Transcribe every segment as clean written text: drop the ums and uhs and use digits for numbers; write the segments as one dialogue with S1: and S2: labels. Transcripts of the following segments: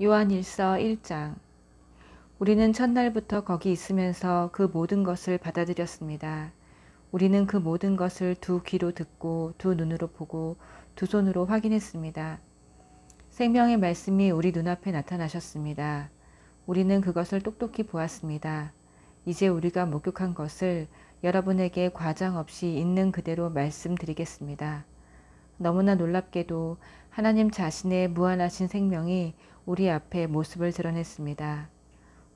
S1: 요한일서 1장. 우리는 첫날부터 거기 있으면서 그 모든 것을 받아들였습니다. 우리는 그 모든 것을 두 귀로 듣고 두 눈으로 보고 두 손으로 확인했습니다. 생명의 말씀이 우리 눈앞에 나타나셨습니다. 우리는 그것을 똑똑히 보았습니다. 이제 우리가 목격한 것을 여러분에게 과장 없이 있는 그대로 말씀드리겠습니다. 너무나 놀랍게도 하나님 자신의 무한하신 생명이 우리 앞에 모습을 드러냈습니다.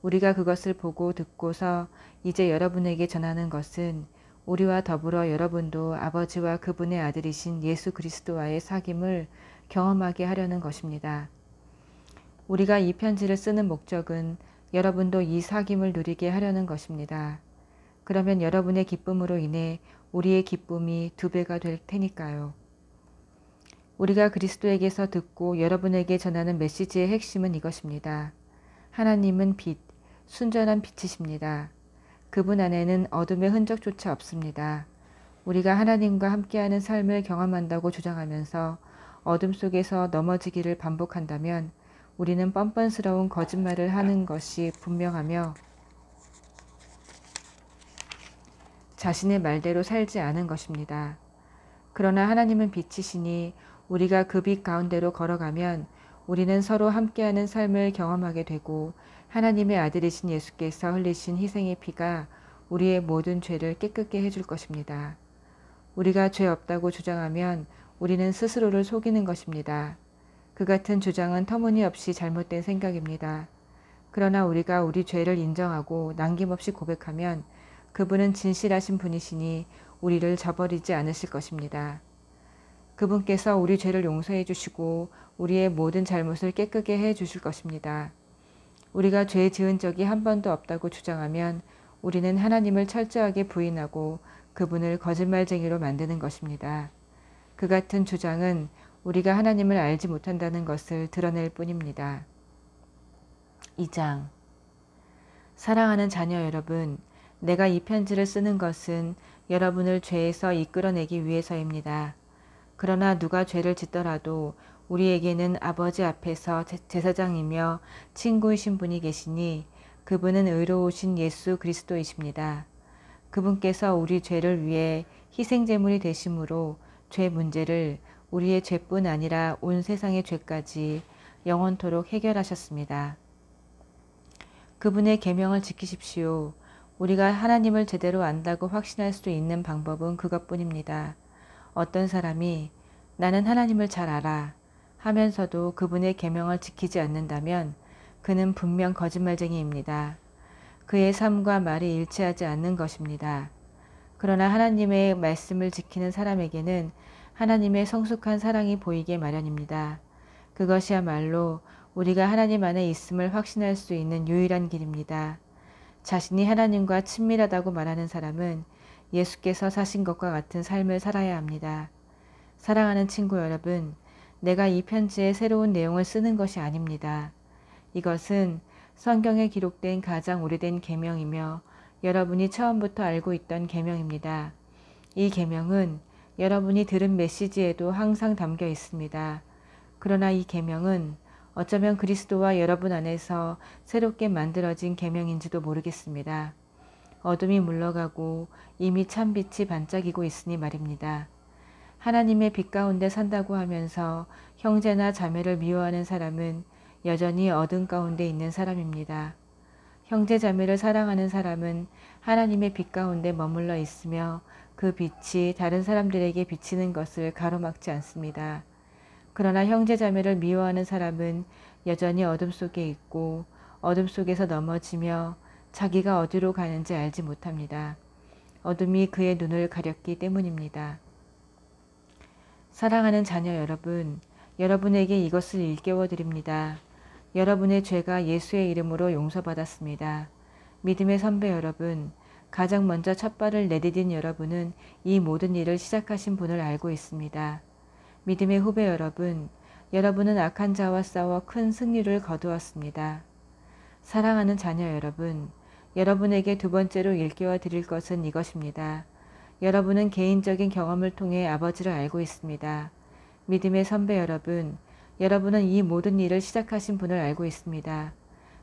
S1: 우리가 그것을 보고 듣고서 이제 여러분에게 전하는 것은 우리와 더불어 여러분도 아버지와 그분의 아들이신 예수 그리스도와의 사귐을 경험하게 하려는 것입니다. 우리가 이 편지를 쓰는 목적은 여러분도 이 사귐을 누리게 하려는 것입니다. 그러면 여러분의 기쁨으로 인해 우리의 기쁨이 2배가 될 테니까요. 우리가 그리스도에게서 듣고 여러분에게 전하는 메시지의 핵심은 이것입니다. 하나님은 빛, 순전한 빛이십니다. 그분 안에는 어둠의 흔적조차 없습니다. 우리가 하나님과 함께하는 삶을 경험한다고 주장하면서 어둠 속에서 넘어지기를 반복한다면 우리는 뻔뻔스러운 거짓말을 하는 것이 분명하며 자신의 말대로 살지 않은 것입니다. 그러나 하나님은 빛이시니 우리가 그 빛 가운데로 걸어가면 우리는 서로 함께하는 삶을 경험하게 되고 하나님의 아들이신 예수께서 흘리신 희생의 피가 우리의 모든 죄를 깨끗게 해줄 것입니다. 우리가 죄 없다고 주장하면 우리는 스스로를 속이는 것입니다. 그 같은 주장은 터무니없이 잘못된 생각입니다. 그러나 우리가 우리 죄를 인정하고 남김없이 고백하면 그분은 진실하신 분이시니 우리를 저버리지 않으실 것입니다. 그분께서 우리 죄를 용서해 주시고 우리의 모든 잘못을 깨끗게 해 주실 것입니다. 우리가 죄 지은 적이 한 번도 없다고 주장하면 우리는 하나님을 철저하게 부인하고 그분을 거짓말쟁이로 만드는 것입니다. 그 같은 주장은 우리가 하나님을 알지 못한다는 것을 드러낼 뿐입니다. 2장. 사랑하는 자녀 여러분, 내가 이 편지를 쓰는 것은 여러분을 죄에서 이끌어내기 위해서입니다. 그러나 누가 죄를 짓더라도 우리에게는 아버지 앞에서 제사장이며 친구이신 분이 계시니 그분은 의로우신 예수 그리스도이십니다. 그분께서 우리 죄를 위해 희생제물이 되심으로 죄 문제를 우리의 죄뿐 아니라 온 세상의 죄까지 영원토록 해결하셨습니다. 그분의 계명을 지키십시오. 우리가 하나님을 제대로 안다고 확신할 수 있는 방법은 그것뿐입니다. 어떤 사람이 나는 하나님을 잘 알아 하면서도 그분의 계명을 지키지 않는다면 그는 분명 거짓말쟁이입니다. 그의 삶과 말이 일치하지 않는 것입니다. 그러나 하나님의 말씀을 지키는 사람에게는 하나님의 성숙한 사랑이 보이게 마련입니다. 그것이야말로 우리가 하나님 안에 있음을 확신할 수 있는 유일한 길입니다. 자신이 하나님과 친밀하다고 말하는 사람은 예수께서 사신 것과 같은 삶을 살아야 합니다. 사랑하는 친구 여러분, 내가 이 편지에 새로운 내용을 쓰는 것이 아닙니다. 이것은 성경에 기록된 가장 오래된 계명이며 여러분이 처음부터 알고 있던 계명입니다. 이 계명은 여러분이 들은 메시지에도 항상 담겨 있습니다. 그러나 이 계명은 어쩌면 그리스도와 여러분 안에서 새롭게 만들어진 계명인지도 모르겠습니다. 어둠이 물러가고 이미 참빛이 반짝이고 있으니 말입니다. 하나님의 빛 가운데 산다고 하면서 형제나 자매를 미워하는 사람은 여전히 어둠 가운데 있는 사람입니다. 형제 자매를 사랑하는 사람은 하나님의 빛 가운데 머물러 있으며 그 빛이 다른 사람들에게 비치는 것을 가로막지 않습니다. 그러나 형제 자매를 미워하는 사람은 여전히 어둠 속에 있고 어둠 속에서 넘어지며 자기가 어디로 가는지 알지 못합니다. 어둠이 그의 눈을 가렸기 때문입니다. 사랑하는 자녀 여러분, 여러분에게 이것을 일깨워 드립니다. 여러분의 죄가 예수의 이름으로 용서받았습니다. 믿음의 선배 여러분, 가장 먼저 첫 발을 내디딘 여러분은 이 모든 일을 시작하신 분을 알고 있습니다. 믿음의 후배 여러분, 여러분은 악한 자와 싸워 큰 승리를 거두었습니다. 사랑하는 자녀 여러분, 여러분에게 두 번째로 일깨워 드릴 것은 이것입니다. 여러분은 개인적인 경험을 통해 아버지를 알고 있습니다. 믿음의 선배 여러분, 여러분은 이 모든 일을 시작하신 분을 알고 있습니다.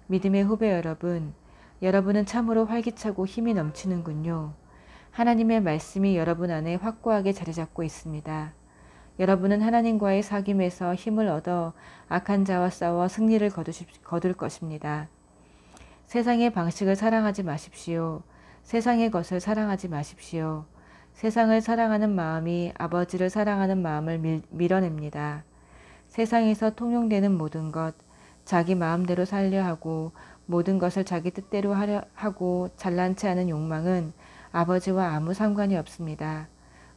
S1: 믿음의 후배 여러분, 여러분은 참으로 활기차고 힘이 넘치는군요. 하나님의 말씀이 여러분 안에 확고하게 자리 잡고 있습니다. 여러분은 하나님과의 사귐에서 힘을 얻어 악한 자와 싸워 승리를 거둘 것입니다. 세상의 방식을 사랑하지 마십시오. 세상의 것을 사랑하지 마십시오. 세상을 사랑하는 마음이 아버지를 사랑하는 마음을 밀어냅니다. 세상에서 통용되는 모든 것, 자기 마음대로 살려 하고 모든 것을 자기 뜻대로 하려 하고 잘난 체 하는 욕망은 아버지와 아무 상관이 없습니다.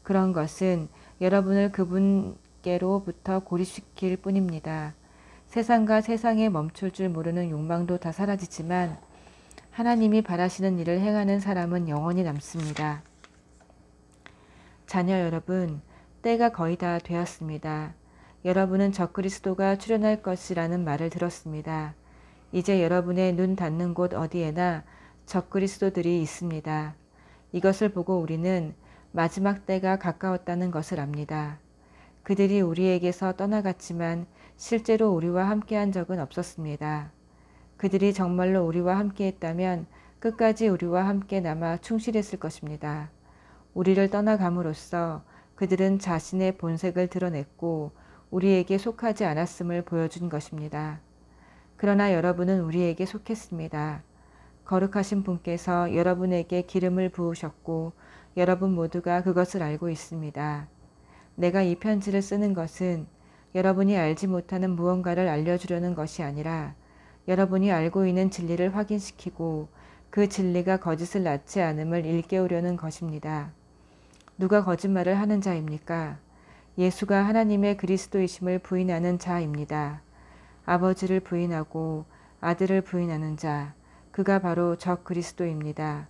S1: 그런 것은 여러분을 그분께로부터 고립시킬 뿐입니다. 세상과 세상에 멈출 줄 모르는 욕망도 다 사라지지만 하나님이 바라시는 일을 행하는 사람은 영원히 남습니다. 자녀 여러분, 때가 거의 다 되었습니다. 여러분은 적그리스도가 출현할 것이라는 말을 들었습니다. 이제 여러분의 눈 닿는 곳 어디에나 적그리스도들이 있습니다. 이것을 보고 우리는 마지막 때가 가까웠다는 것을 압니다. 그들이 우리에게서 떠나갔지만 실제로 우리와 함께한 적은 없었습니다. 그들이 정말로 우리와 함께했다면 끝까지 우리와 함께 남아 충실했을 것입니다. 우리를 떠나감으로써 그들은 자신의 본색을 드러냈고 우리에게 속하지 않았음을 보여준 것입니다. 그러나 여러분은 우리에게 속했습니다. 거룩하신 분께서 여러분에게 기름을 부으셨고 여러분 모두가 그것을 알고 있습니다. 내가 이 편지를 쓰는 것은 여러분이 알지 못하는 무언가를 알려주려는 것이 아니라 여러분이 알고 있는 진리를 확인시키고 그 진리가 거짓을 낳지 않음을 일깨우려는 것입니다. 누가 거짓말을 하는 자입니까? 예수가 하나님의 그리스도이심을 부인하는 자입니다. 아버지를 부인하고 아들을 부인하는 자, 그가 바로 적 그리스도입니다.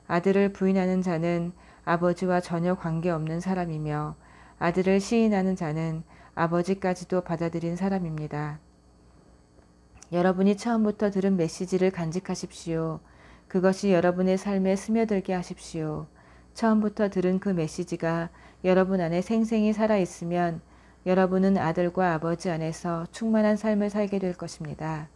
S1: 아들을 부인하는 자는 아버지와 전혀 관계없는 사람이며 아들을 시인하는 자는 아버지까지도 받아들인 사람입니다. 여러분이 처음부터 들은 메시지를 간직하십시오. 그것이 여러분의 삶에 스며들게 하십시오. 처음부터 들은 그 메시지가 여러분 안에 생생히 살아있으면 여러분은 아들과 아버지 안에서 충만한 삶을 살게 될 것입니다.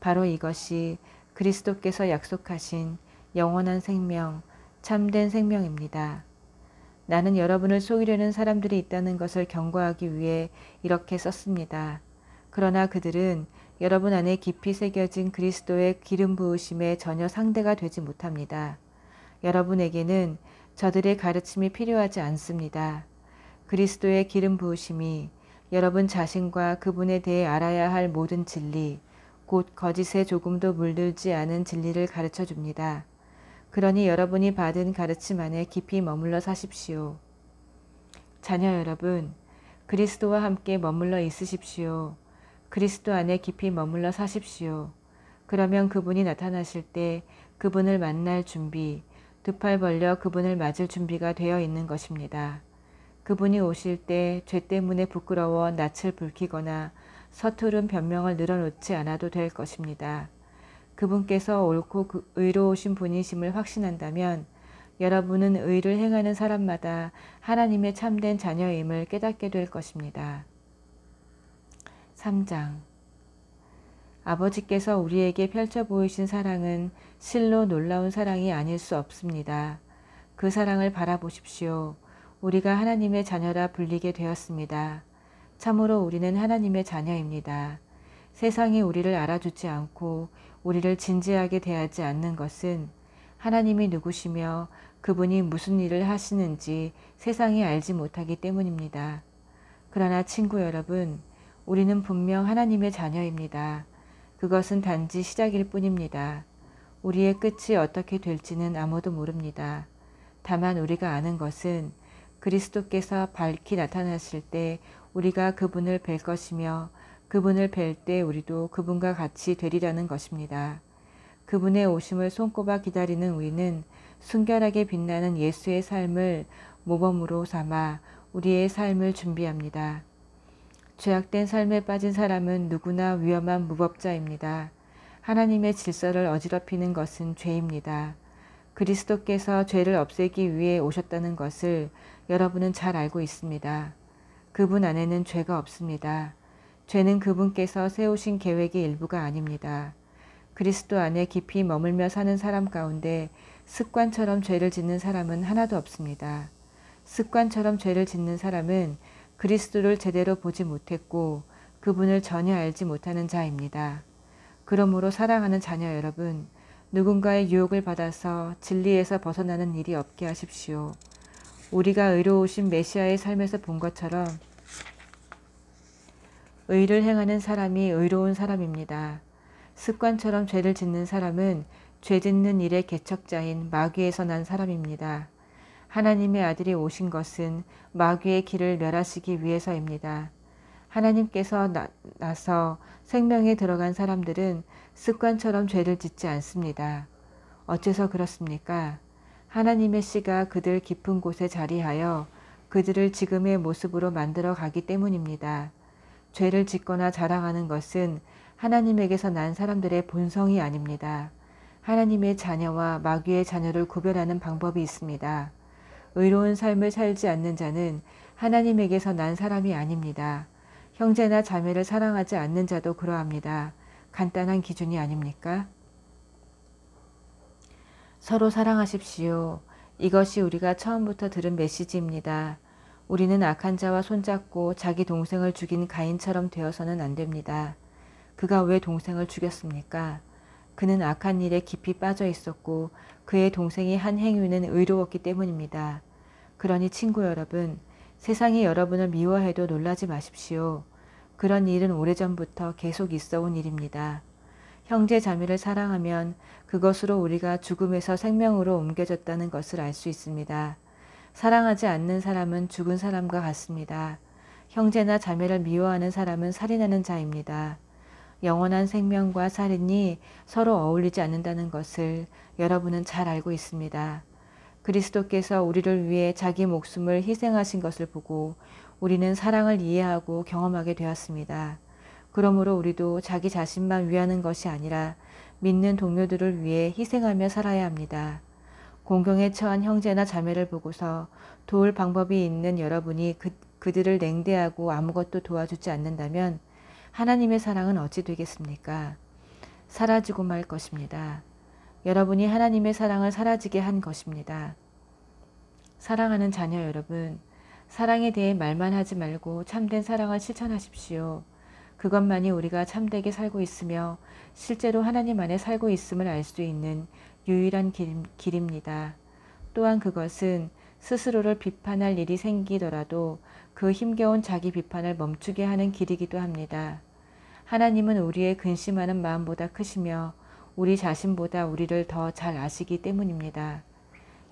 S1: 바로 이것이 그리스도께서 약속하신 영원한 생명, 참된 생명입니다. 나는 여러분을 속이려는 사람들이 있다는 것을 경고하기 위해 이렇게 썼습니다. 그러나 그들은 여러분 안에 깊이 새겨진 그리스도의 기름 부으심에 전혀 상대가 되지 못합니다. 여러분에게는 저들의 가르침이 필요하지 않습니다. 그리스도의 기름 부으심이 여러분 자신과 그분에 대해 알아야 할 모든 진리, 곧 거짓에 조금도 물들지 않은 진리를 가르쳐 줍니다. 그러니 여러분이 받은 가르침 안에 깊이 머물러 사십시오. 자녀 여러분, 그리스도와 함께 머물러 있으십시오. 그리스도 안에 깊이 머물러 사십시오. 그러면 그분이 나타나실 때 그분을 만날 준비, 두 팔 벌려 그분을 맞을 준비가 되어 있는 것입니다. 그분이 오실 때 죄 때문에 부끄러워 낯을 붉히거나 서투른 변명을 늘어놓지 않아도 될 것입니다. 그분께서 옳고 의로우신 분이심을 확신한다면 여러분은 의를 행하는 사람마다 하나님의 참된 자녀임을 깨닫게 될 것입니다. 3장 아버지께서 우리에게 펼쳐 보이신 사랑은 실로 놀라운 사랑이 아닐 수 없습니다. 그 사랑을 바라보십시오. 우리가 하나님의 자녀라 불리게 되었습니다. 참으로 우리는 하나님의 자녀입니다. 세상이 우리를 알아주지 않고 우리를 진지하게 대하지 않는 것은 하나님이 누구시며 그분이 무슨 일을 하시는지 세상이 알지 못하기 때문입니다. 그러나 친구 여러분, 우리는 분명 하나님의 자녀입니다. 그것은 단지 시작일 뿐입니다. 우리의 끝이 어떻게 될지는 아무도 모릅니다. 다만 우리가 아는 것은 그리스도께서 밝히 나타나실 때 우리가 그분을 뵐 것이며 그분을 뵐 때 우리도 그분과 같이 되리라는 것입니다. 그분의 오심을 손꼽아 기다리는 우리는 순결하게 빛나는 예수의 삶을 모범으로 삼아 우리의 삶을 준비합니다. 죄악된 삶에 빠진 사람은 누구나 위험한 무법자입니다. 하나님의 질서를 어지럽히는 것은 죄입니다. 그리스도께서 죄를 없애기 위해 오셨다는 것을 여러분은 잘 알고 있습니다. 그분 안에는 죄가 없습니다. 죄는 그분께서 세우신 계획의 일부가 아닙니다. 그리스도 안에 깊이 머물며 사는 사람 가운데 습관처럼 죄를 짓는 사람은 하나도 없습니다. 습관처럼 죄를 짓는 사람은 그리스도를 제대로 보지 못했고 그분을 전혀 알지 못하는 자입니다. 그러므로 사랑하는 자녀 여러분, 누군가의 유혹을 받아서 진리에서 벗어나는 일이 없게 하십시오. 우리가 의로우신 메시아의 삶에서 본 것처럼 의를 행하는 사람이 의로운 사람입니다. 습관처럼 죄를 짓는 사람은 죄 짓는 일의 개척자인 마귀에서 난 사람입니다. 하나님의 아들이 오신 것은 마귀의 길을 멸하시기 위해서입니다. 하나님께서 나서 생명에 들어간 사람들은 습관처럼 죄를 짓지 않습니다. 어째서 그렇습니까? 하나님의 씨가 그들 깊은 곳에 자리하여 그들을 지금의 모습으로 만들어 가기 때문입니다. 죄를 짓거나 자랑하는 것은 하나님에게서 난 사람들의 본성이 아닙니다. 하나님의 자녀와 마귀의 자녀를 구별하는 방법이 있습니다. 의로운 삶을 살지 않는 자는 하나님에게서 난 사람이 아닙니다. 형제나 자매를 사랑하지 않는 자도 그러합니다. 간단한 기준이 아닙니까? 서로 사랑하십시오. 이것이 우리가 처음부터 들은 메시지입니다. 우리는 악한 자와 손잡고 자기 동생을 죽인 가인처럼 되어서는 안 됩니다. 그가 왜 동생을 죽였습니까? 그는 악한 일에 깊이 빠져 있었고 그의 동생이 한 행위는 의로웠기 때문입니다. 그러니 친구 여러분, 세상이 여러분을 미워해도 놀라지 마십시오. 그런 일은 오래전부터 계속 있어온 일입니다. 형제 자매를 사랑하면 그것으로 우리가 죽음에서 생명으로 옮겨졌다는 것을 알 수 있습니다. 사랑하지 않는 사람은 죽은 사람과 같습니다. 형제나 자매를 미워하는 사람은 살인하는 자입니다. 영원한 생명과 살인이 서로 어울리지 않는다는 것을 여러분은 잘 알고 있습니다. 그리스도께서 우리를 위해 자기 목숨을 희생하신 것을 보고 우리는 사랑을 이해하고 경험하게 되었습니다. 그러므로 우리도 자기 자신만 위하는 것이 아니라 믿는 동료들을 위해 희생하며 살아야 합니다. 공경에 처한 형제나 자매를 보고서 도울 방법이 있는 여러분이 그들을 냉대하고 아무것도 도와주지 않는다면 하나님의 사랑은 어찌 되겠습니까? 사라지고 말 것입니다. 여러분이 하나님의 사랑을 사라지게 한 것입니다. 사랑하는 자녀 여러분, 사랑에 대해 말만 하지 말고 참된 사랑을 실천하십시오. 그것만이 우리가 참되게 살고 있으며 실제로 하나님 안에 살고 있음을 알 수 있는 유일한 길입니다. 또한 그것은 스스로를 비판할 일이 생기더라도 그 힘겨운 자기 비판을 멈추게 하는 길이기도 합니다. 하나님은 우리의 근심하는 마음보다 크시며 우리 자신보다 우리를 더 잘 아시기 때문입니다.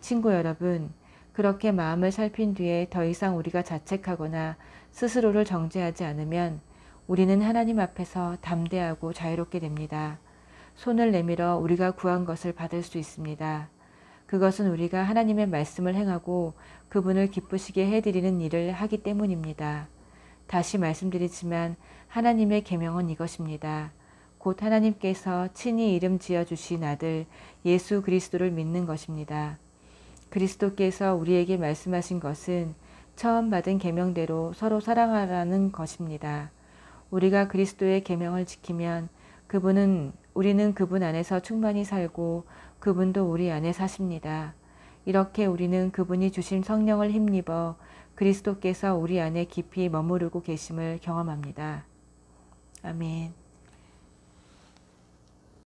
S1: 친구 여러분, 그렇게 마음을 살핀 뒤에 더 이상 우리가 자책하거나 스스로를 정죄하지 않으면 우리는 하나님 앞에서 담대하고 자유롭게 됩니다. 손을 내밀어 우리가 구한 것을 받을 수 있습니다. 그것은 우리가 하나님의 말씀을 행하고 그분을 기쁘시게 해드리는 일을 하기 때문입니다. 다시 말씀드리지만 하나님의 계명은 이것입니다. 곧 하나님께서 친히 이름 지어주신 아들 예수 그리스도를 믿는 것입니다. 그리스도께서 우리에게 말씀하신 것은 처음 받은 계명대로 서로 사랑하라는 것입니다. 우리가 그리스도의 계명을 지키면 우리는 그분 안에서 충만히 살고 그분도 우리 안에 사십니다. 이렇게 우리는 그분이 주신 성령을 힘입어 그리스도께서 우리 안에 깊이 머무르고 계심을 경험합니다. 아멘.